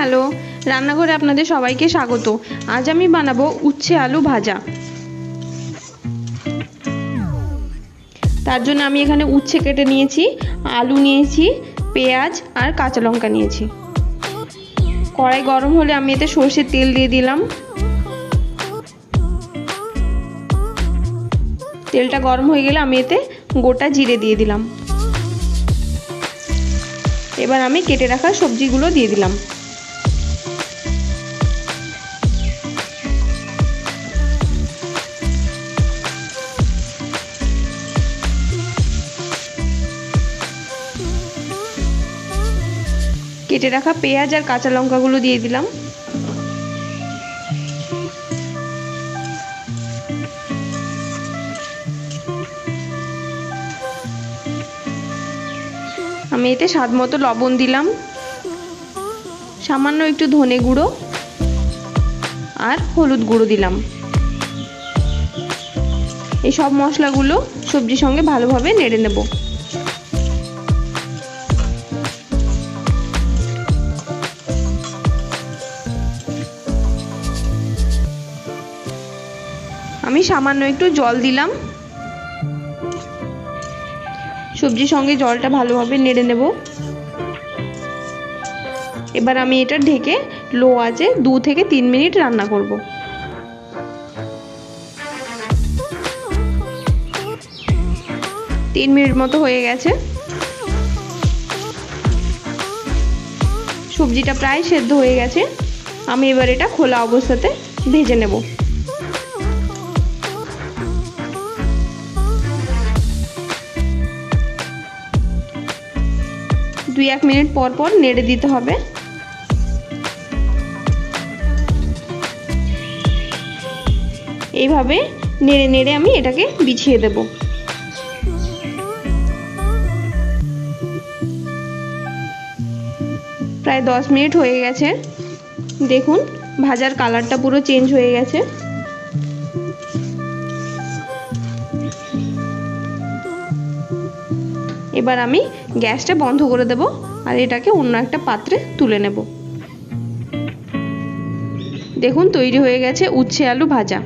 Hello, রান্নাঘরে আপনাদের সবাইকে স্বাগত। আজ আমি বানাবো উচ্ছে আলু ভাজা। তার জন্য আমি এখানে উচ্ছে কেটে নিয়েছি, আলু নিয়েছি, পেঁয়াজ আর কাঁচা লঙ্কা নিয়েছি। কড়াই গরম হলে আমি এতে সরষের তেল দিয়ে দিলাম। তেলটা গরম হয়ে গেলে আমি এতে গোটা জিরে দিয়ে দিলাম। এবার আমি কেটে রাখা সবজিগুলো দিয়ে দিলাম। কেটে রাখা পেঁয়াজ আর কাঁচা লঙ্কাগুলো দিয়ে দিলাম। আমি এতে স্বাদ মতো লবণ দিলাম, সামান্য একটু ধনে গুঁড়ো আর হলুদ গুঁড়ো দিলাম। এই সব মশলাগুলো সবজির সঙ্গে ভালোভাবে নেড়ে নেব। আমি সামান্য একটু জল দিলাম। সবজির সঙ্গে জলটা ভালোভাবে নেড়ে নেব। এবার আমি এটা ঢেকে লো আঁচে 2 থেকে 3 মিনিট রান্না করব। তিন মিনিট মতো হয়ে গেছে। সবজিটা প্রায় সেদ্ধ হয়ে গেছে। আমি এবার এটা খোলা অবস্থাতে ভেজে নেব। 2-1 মিনিট পর পর নেড়ে দিতে হবে। এইভাবে নেড়ে নেড়ে আমি এটাকে বিছিয়ে দেব। প্রায় 10 মিনিট হয়ে গেছে। দেখুন ভাজার কালারটা পুরো চেঞ্জ হয়ে গেছে। এবার আমি গ্যাসটা বন্ধ করে দেব আর এটাকে অন্য একটা পাত্রে তুলে নেব। দেখুন তৈরি হয়ে গেছে উচ্ছে আলু ভাজা।